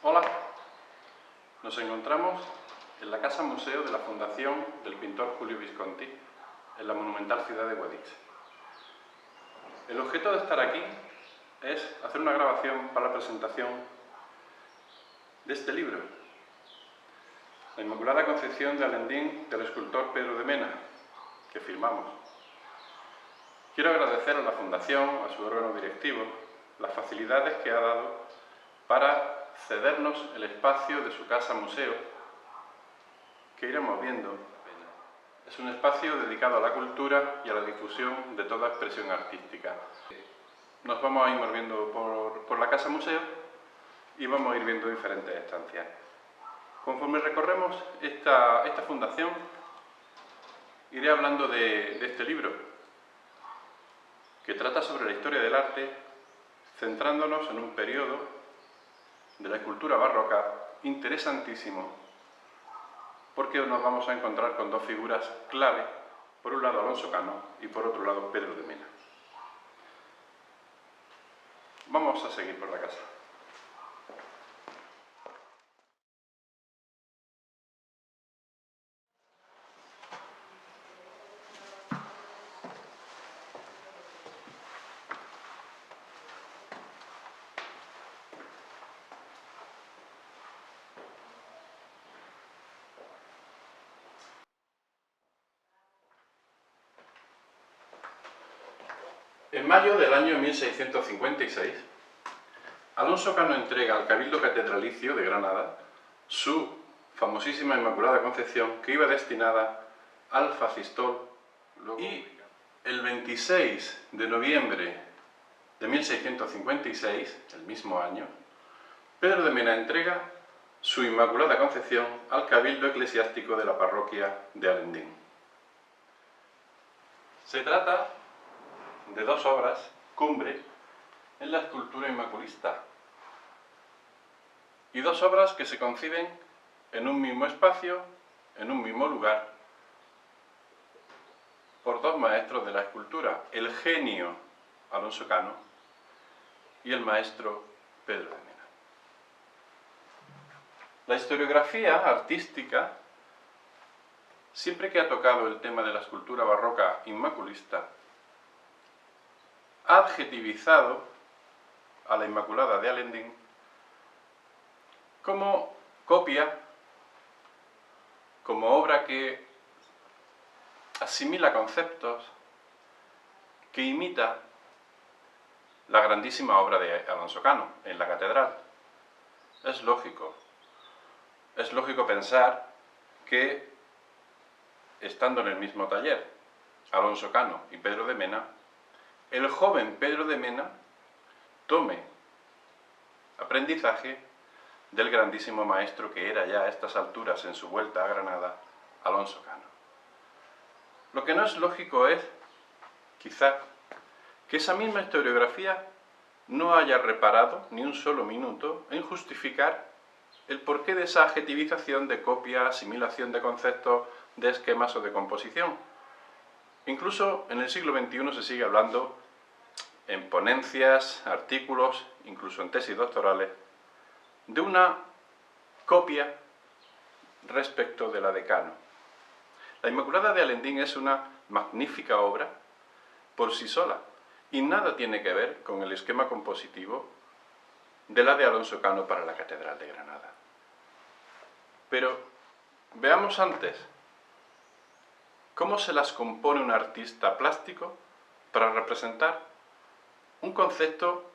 Hola, nos encontramos en la Casa Museo de la Fundación del pintor Julio Visconti, en la monumental ciudad de Guadix. El objeto de estar aquí es hacer una grabación para la presentación de este libro, La Inmaculada Concepción de Alendín, del escultor Pedro de Mena, que firmamos. Quiero agradecer a la Fundación, a su órgano directivo, las facilidades que ha dado para cedernos el espacio de su casa museo, que iremos viendo. Es un espacio dedicado a la cultura y a la difusión de toda expresión artística. Nos vamos a ir moviendo por la casa museo y vamos a ir viendo diferentes estancias. Conforme recorremos esta fundación, iré hablando de este libro, que trata sobre la historia del arte, centrándonos en un periodo de la escultura barroca interesantísimo, porque nos vamos a encontrar con dos figuras clave, por un lado Alonso Cano y por otro lado Pedro de Mena. Vamos a seguir por la casa. En mayo del año 1656, Alonso Cano entrega al Cabildo Catedralicio de Granada su famosísima Inmaculada Concepción, que iba destinada al Facistol. Y el 26 de noviembre de 1656, el mismo año, Pedro de Mena entrega su Inmaculada Concepción al Cabildo Eclesiástico de la parroquia de Alendín. Se trata de dos obras cumbre en la escultura inmaculista y dos obras que se conciben en un mismo espacio, en un mismo lugar, por dos maestros de la escultura, el genio Alonso Cano y el maestro Pedro de Mena. La historiografía artística, siempre que ha tocado el tema de la escultura barroca inmaculista, ha adjetivizado a la Inmaculada de Alendín como copia, como obra que asimila conceptos, que imita la grandísima obra de Alonso Cano en la catedral. Es lógico pensar que, estando en el mismo taller, Alonso Cano y Pedro de Mena, el joven Pedro de Mena tome aprendizaje del grandísimo maestro que era ya a estas alturas, en su vuelta a Granada, Alonso Cano. Lo que no es lógico es, quizá, que esa misma historiografía no haya reparado ni un solo minuto en justificar el porqué de esa adjetivización de copia, asimilación de conceptos, de esquemas o de composición. Incluso en el siglo XXI se sigue hablando en ponencias, artículos, incluso en tesis doctorales, de una copia respecto de la de Cano. La Inmaculada de Alendín es una magnífica obra por sí sola y nada tiene que ver con el esquema compositivo de la de Alonso Cano para la Catedral de Granada. Pero veamos antes cómo se las compone un artista plástico para representar un concepto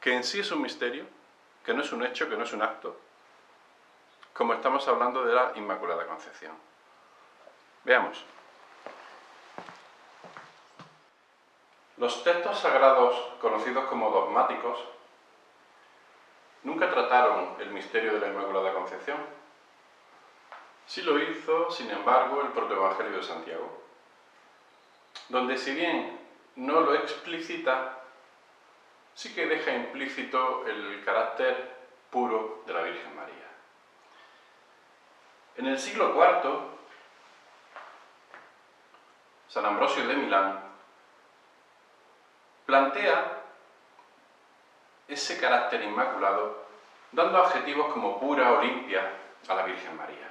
que en sí es un misterio, que no es un hecho, que no es un acto, como estamos hablando de la Inmaculada Concepción. Veamos. Los textos sagrados conocidos como dogmáticos nunca trataron el misterio de la Inmaculada Concepción. Sí lo hizo, sin embargo, el protoevangelio de Santiago, donde, si bien no lo explicita, sí que deja implícito el carácter puro de la Virgen María. En el siglo IV, San Ambrosio de Milán plantea ese carácter inmaculado dando adjetivos como pura o limpia a la Virgen María.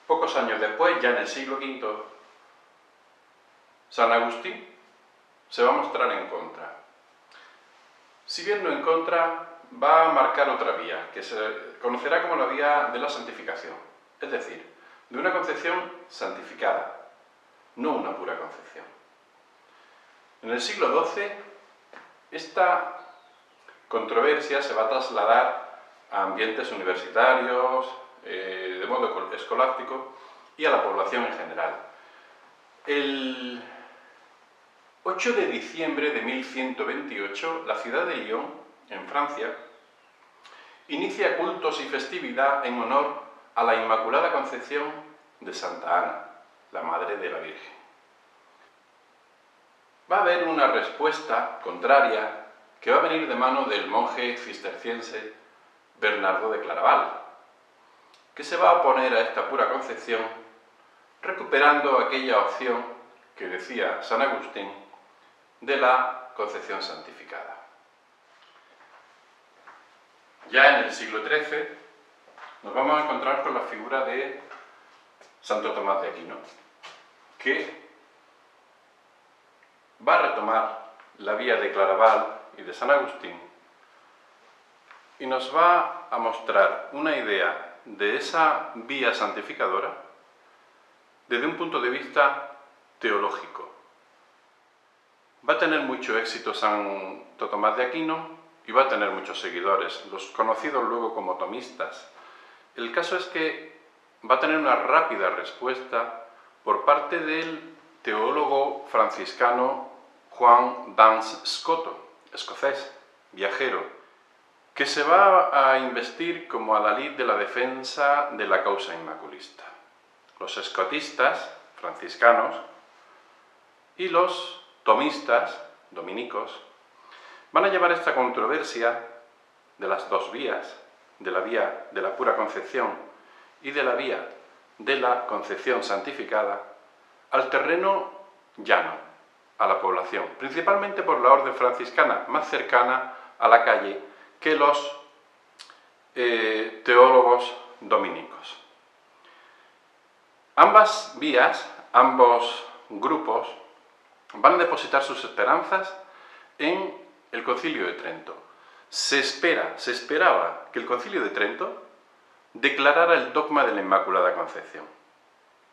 Pocos años después, ya en el siglo V, San Agustín se va a mostrar en contra. Si bien no en contra, va a marcar otra vía, que se conocerá como la vía de la santificación, es decir, de una concepción santificada, no una pura concepción. En el siglo XII, esta controversia se va a trasladar a ambientes universitarios, de modo escolástico, y a la población en general. El 8 de diciembre de 1128, la ciudad de Lyon, en Francia, inicia cultos y festividad en honor a la Inmaculada Concepción de Santa Ana, la Madre de la Virgen. Va a haber una respuesta contraria que va a venir de mano del monje cisterciense Bernardo de Claraval, que se va a oponer a esta pura concepción, recuperando aquella opción que decía San Agustín de la concepción santificada. Ya en el siglo XIII nos vamos a encontrar con la figura de Santo Tomás de Aquino, que va a retomar la vía de Claraval y de San Agustín y nos va a mostrar una idea de esa vía santificadora desde un punto de vista teológico. Va a tener mucho éxito Santo Tomás de Aquino y va a tener muchos seguidores, los conocidos luego como tomistas. El caso es que va a tener una rápida respuesta por parte del teólogo franciscano Juan Duns Scoto, escocés, viajero, que se va a investir como adalid de la defensa de la causa inmaculista. Los escotistas, franciscanos, y los tomistas, dominicos, van a llevar esta controversia de las dos vías, de la vía de la pura concepción y de la vía de la concepción santificada, al terreno llano, a la población, principalmente por la orden franciscana, más cercana a la calle que los teólogos dominicos. Ambas vías, ambos grupos, van a depositar sus esperanzas en el Concilio de Trento. Se esperaba que el Concilio de Trento declarara el dogma de la Inmaculada Concepción.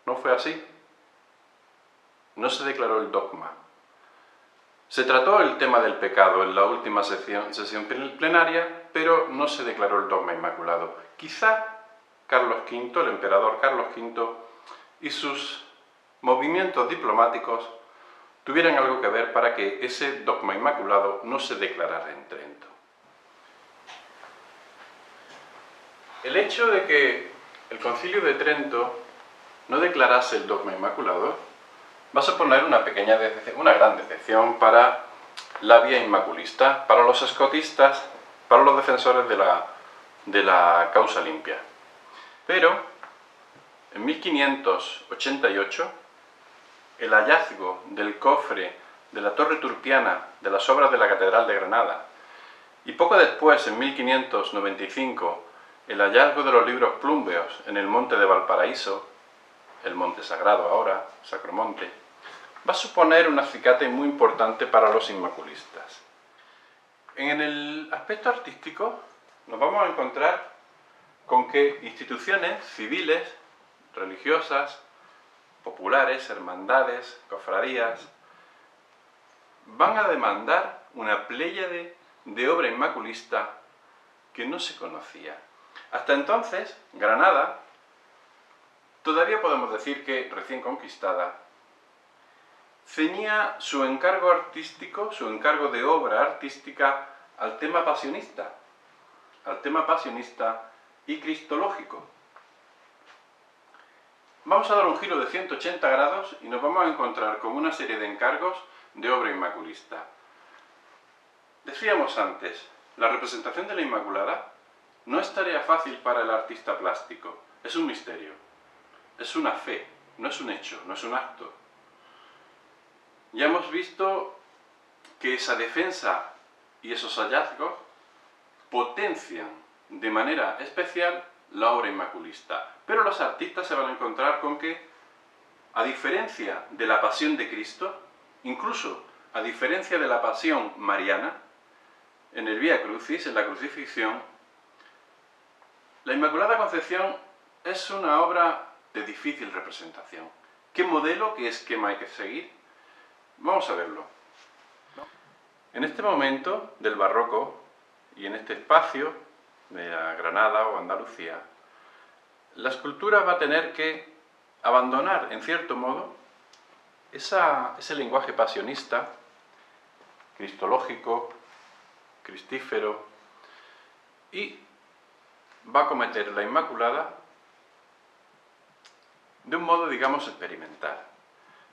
¿No fue así? No se declaró el dogma. Se trató el tema del pecado en la última sesión plenaria, pero no se declaró el dogma inmaculado. Quizá Carlos V, el emperador Carlos V, y sus movimientos diplomáticos tuvieran algo que ver para que ese dogma inmaculado no se declarara en Trento. El hecho de que el Concilio de Trento no declarase el dogma inmaculado va a suponer una gran decepción para la vía inmaculista, para los escotistas, para los defensores de la causa limpia. Pero en 1588, el hallazgo del cofre de la Torre Turpiana de las obras de la Catedral de Granada y poco después, en 1595, el hallazgo de los libros plúmbeos en el monte de Valparaíso, el monte sagrado ahora, Sacromonte, va a suponer un acicate muy importante para los inmaculistas. En el aspecto artístico nos vamos a encontrar con que instituciones civiles, religiosas, populares, hermandades, cofradías, van a demandar una pléyade de obra inmaculista que no se conocía. Hasta entonces, Granada, todavía podemos decir que recién conquistada, ceñía su encargo artístico, su encargo de obra artística al tema pasionista y cristológico. Vamos a dar un giro de 180 grados y nos vamos a encontrar con una serie de encargos de obra inmaculista. Decíamos antes, la representación de la Inmaculada no es tarea fácil para el artista plástico, es un misterio, es una fe, no es un hecho, no es un acto. Ya hemos visto que esa defensa y esos hallazgos potencian de manera especial la obra inmaculista. Pero los artistas se van a encontrar con que, a diferencia de la pasión de Cristo, incluso a diferencia de la pasión mariana, en el Vía Crucis, en la crucifixión, la Inmaculada Concepción es una obra de difícil representación. ¿Qué modelo, qué esquema hay que seguir? Vamos a verlo. En este momento del barroco y en este espacio de la Granada o Andalucía, la escultura va a tener que abandonar, en cierto modo, ese lenguaje pasionista, cristológico, cristífero, y va a cometer la Inmaculada de un modo, digamos, experimental.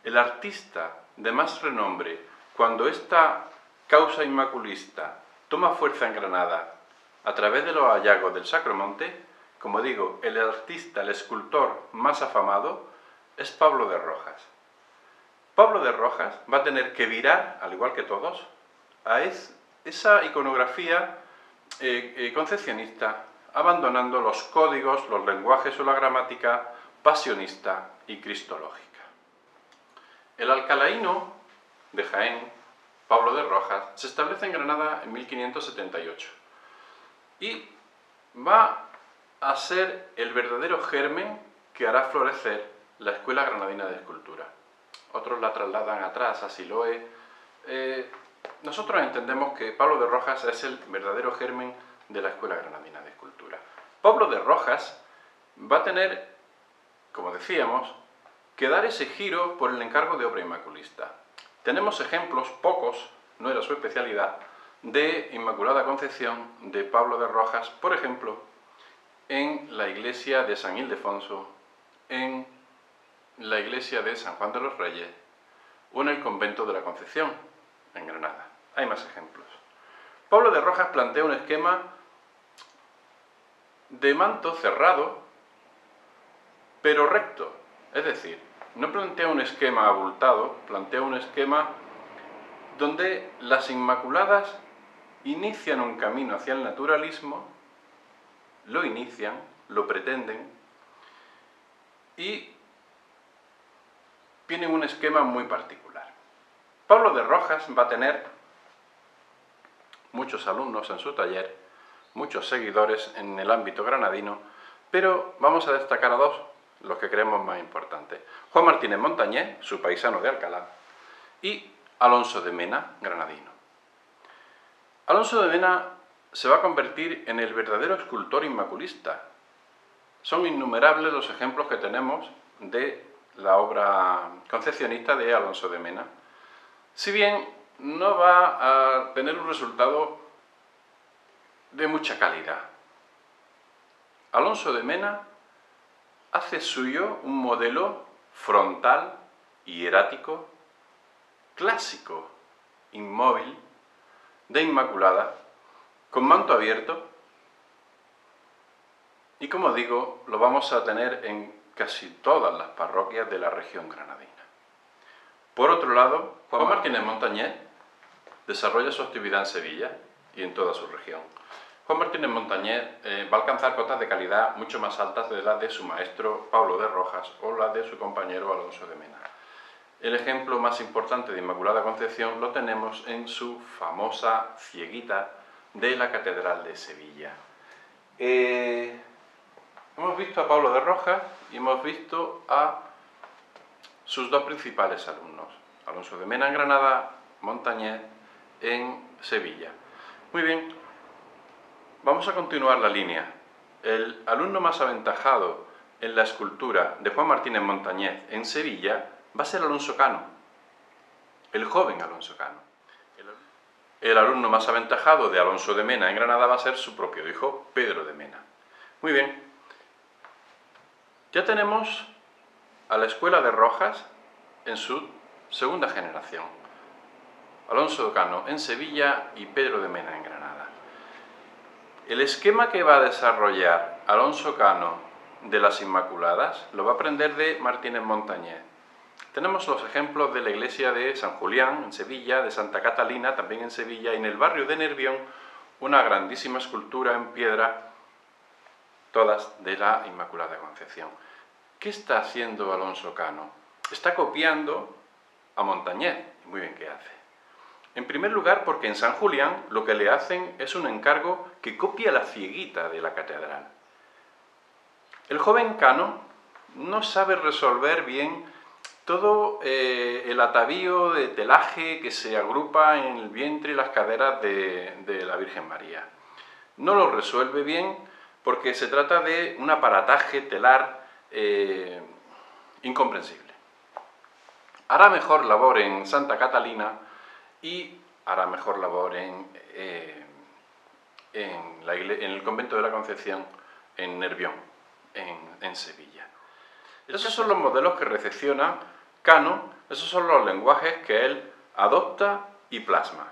El artista de más renombre, cuando esta causa inmaculista toma fuerza en Granada a través de los hallazgos del Sacromonte, como digo, el artista, el escultor más afamado es Pablo de Rojas. Pablo de Rojas va a tener que virar, al igual que todos, a esa iconografía concepcionista, abandonando los códigos, los lenguajes o la gramática pasionista y cristológica. El alcalaíno de Jaén, Pablo de Rojas, se establece en Granada en 1578 y va a ser el verdadero germen que hará florecer la Escuela Granadina de Escultura. Otros la trasladan atrás, a Siloé. Nosotros entendemos que Pablo de Rojas es el verdadero germen de la Escuela Granadina de Escultura. Pablo de Rojas va a tener, como decíamos, que dar ese giro por el encargo de obra inmaculista. Tenemos ejemplos, pocos, no era su especialidad, de Inmaculada Concepción de Pablo de Rojas, por ejemplo, en la iglesia de San Ildefonso, en la iglesia de San Juan de los Reyes o en el convento de la Concepción, en Granada. Hay más ejemplos. Pablo de Rojas plantea un esquema de manto cerrado, pero recto. Es decir, no plantea un esquema abultado, plantea un esquema donde las Inmaculadas inician un camino hacia el naturalismo, lo inician, lo pretenden, y tienen un esquema muy particular. Pablo de Rojas va a tener muchos alumnos en su taller, muchos seguidores en el ámbito granadino, pero vamos a destacar a dos, los que creemos más importantes. Juan Martínez Montañés, su paisano de Alcalá, y Alonso de Mena, granadino. Alonso de Mena se va a convertir en el verdadero escultor inmaculista. Son innumerables los ejemplos que tenemos de la obra concepcionista de Alonso de Mena. Si bien no va a tener un resultado de mucha calidad. Alonso de Mena hace suyo un modelo frontal, hierático, clásico, inmóvil, de Inmaculada, con manto abierto, y como digo, lo vamos a tener en casi todas las parroquias de la región granadina. Por otro lado, Juan Martínez Montañés desarrolla su actividad en Sevilla y en toda su región. Juan Martínez Montañés va a alcanzar cotas de calidad mucho más altas de las de su maestro Pablo de Rojas o las de su compañero Alonso de Mena. El ejemplo más importante de Inmaculada Concepción lo tenemos en su famosa cieguita de la Catedral de Sevilla. Hemos visto a Pablo de Rojas y hemos visto a sus dos principales alumnos, Alonso de Mena en Granada, Montañés en Sevilla. Muy bien, vamos a continuar la línea. El alumno más aventajado en la escultura de Juan Martínez Montañés en Sevilla va a ser Alonso Cano, el joven Alonso Cano. El alumno más aventajado de Alonso de Mena en Granada va a ser su propio hijo, Pedro de Mena. Muy bien, ya tenemos a la escuela de Rojas en su segunda generación. Alonso Cano en Sevilla y Pedro de Mena en Granada. El esquema que va a desarrollar Alonso Cano de las Inmaculadas lo va a aprender de Martínez Montañés. Tenemos los ejemplos de la iglesia de San Julián en Sevilla, de Santa Catalina también en Sevilla, y en el barrio de Nervión una grandísima escultura en piedra todas de la Inmaculada Concepción. ¿Qué está haciendo Alonso Cano? Está copiando a Montañés, muy bien que hace. En primer lugar, porque en San Julián lo que le hacen es un encargo que copia la cieguita de la catedral. El joven Cano no sabe resolver bien todo el atavío de telaje que se agrupa en el vientre y las caderas de la Virgen María. No lo resuelve bien porque se trata de un aparataje telar incomprensible. Hará mejor labor en Santa Catalina y hará mejor labor en el convento de la Concepción, en Nervión, en Sevilla. Esos son los modelos que recepciona Cano, esos son los lenguajes que él adopta y plasma.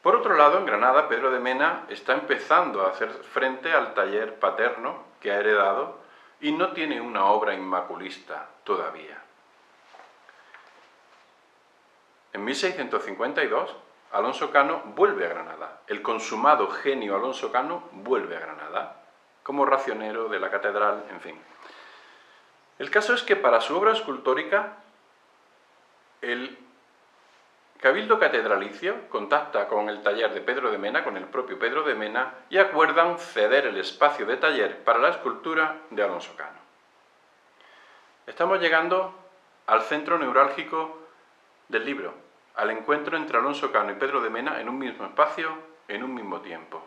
Por otro lado, en Granada, Pedro de Mena está empezando a hacer frente al taller paterno que ha heredado y no tiene una obra inmaculista todavía. En 1652, Alonso Cano vuelve a Granada. El consumado genio Alonso Cano vuelve a Granada, como racionero de la catedral, en fin. El caso es que para su obra escultórica, el Cabildo Catedralicio contacta con el taller de Pedro de Mena, con el propio Pedro de Mena, y acuerdan ceder el espacio de taller para la escultura de Alonso Cano. Estamos llegando al centro neurálgico del libro, al encuentro entre Alonso Cano y Pedro de Mena en un mismo espacio, en un mismo tiempo.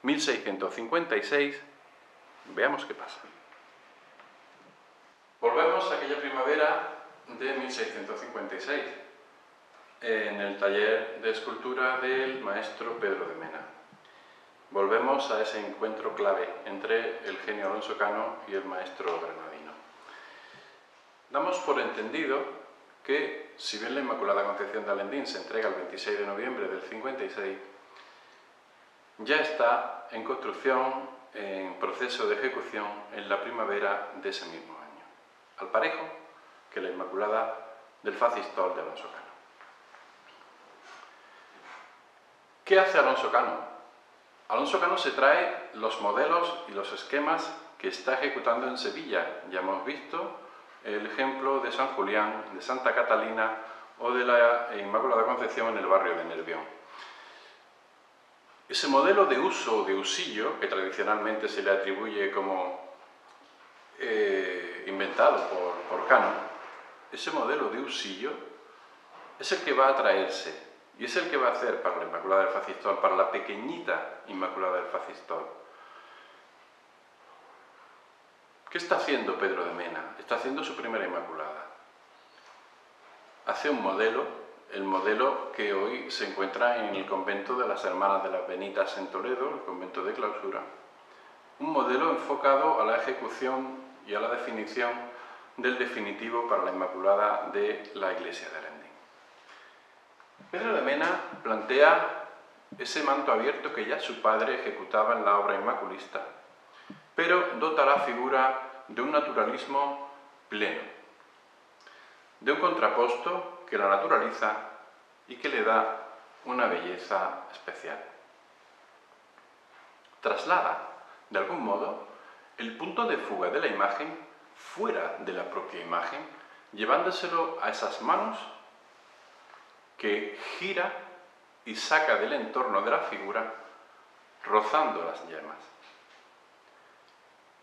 1656, veamos qué pasa. Volvemos a aquella primavera de 1656, en el taller de escultura del maestro Pedro de Mena. Volvemos a ese encuentro clave entre el genio Alonso Cano y el maestro granadino. Damos por entendido que, si bien la Inmaculada Concepción de Alendín se entrega el 26 de noviembre del 56, ya está en construcción, en proceso de ejecución, en la primavera de ese mismo año, al parejo que la Inmaculada del Facistol de Alonso Cano. ¿Qué hace Alonso Cano? Alonso Cano se trae los modelos y los esquemas que está ejecutando en Sevilla. Ya hemos visto el ejemplo de San Julián, de Santa Catalina o de la Inmaculada Concepción en el barrio de Nervión. Ese modelo de uso de usillo, que tradicionalmente se le atribuye como inventado por Cano, ese modelo de usillo es el que va a traerse y es el que va a hacer para la Inmaculada del Facistol, para la pequeñita Inmaculada del Facistol. ¿Qué está haciendo Pedro de Mena? Está haciendo su primera Inmaculada. Hace un modelo, el modelo que hoy se encuentra en el convento de las Hermanas de las Benitas en Toledo, el convento de clausura. Un modelo enfocado a la ejecución y a la definición del definitivo para la Inmaculada de la iglesia de Alendín. Pedro de Mena plantea ese manto abierto que ya su padre ejecutaba en la obra inmaculista, pero dota la figura de un naturalismo pleno, de un contraposto que la naturaliza y que le da una belleza especial. Traslada, de algún modo, el punto de fuga de la imagen fuera de la propia imagen, llevándoselo a esas manos que gira y saca del entorno de la figura, rozando las yemas.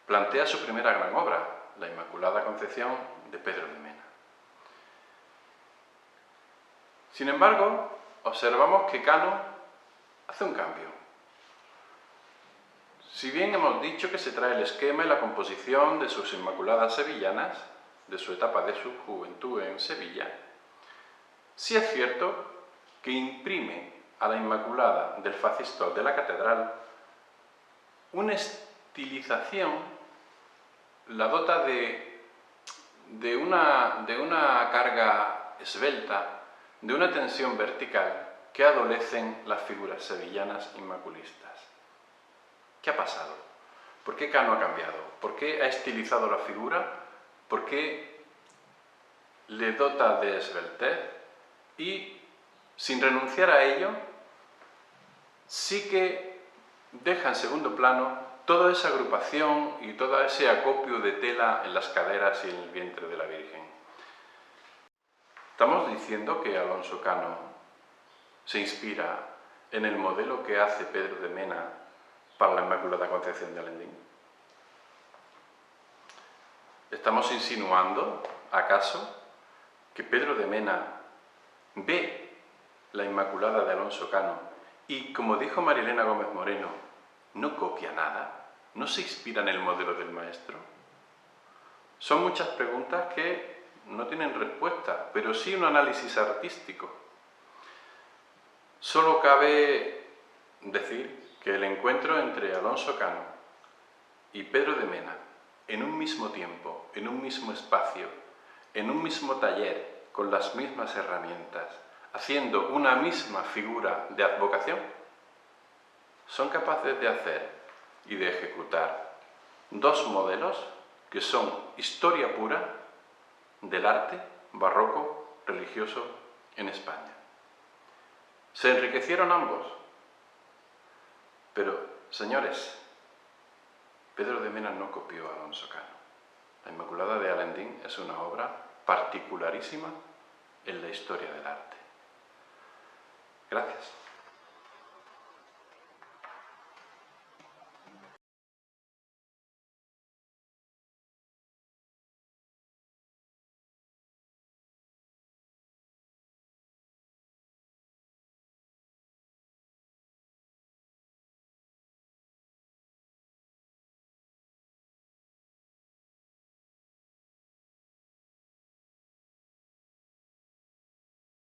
Plantea su primera gran obra, la Inmaculada Concepción de Pedro de Mena. Sin embargo, observamos que Cano hace un cambio. Si bien hemos dicho que se trae el esquema y la composición de sus Inmaculadas sevillanas, de su etapa de su juventud en Sevilla, sí es cierto que imprime a la Inmaculada del Facistol de la catedral una estilización, la dota de una carga esbelta, de una tensión vertical que adolecen las figuras sevillanas inmaculistas. ¿Qué ha pasado? ¿Por qué Cano ha cambiado? ¿Por qué ha estilizado la figura? ¿Por qué le dota de esbeltez? Y, sin renunciar a ello, sí que deja en segundo plano toda esa agrupación y todo ese acopio de tela en las caderas y en el vientre de la Virgen. ¿Estamos diciendo que Alonso Cano se inspira en el modelo que hace Pedro de Mena para la Inmaculada Concepción de Alendín? ¿Estamos insinuando, acaso, que Pedro de Mena ve la Inmaculada de Alonso Cano y, como dijo Marilena Gómez Moreno, no copia nada? ¿No se inspira en el modelo del maestro? Son muchas preguntas que no tienen respuesta, pero sí un análisis artístico. Solo cabe decir que el encuentro entre Alonso Cano y Pedro de Mena en un mismo tiempo, en un mismo espacio, en un mismo taller, con las mismas herramientas, haciendo una misma figura de advocación, son capaces de hacer y de ejecutar dos modelos que son historia pura del arte barroco religioso en España. ¿Se enriquecieron ambos? Pero, señores, Pedro de Mena no copió a Alonso Cano. La Inmaculada de Alendín es una obra particularísima en la historia del arte. Gracias.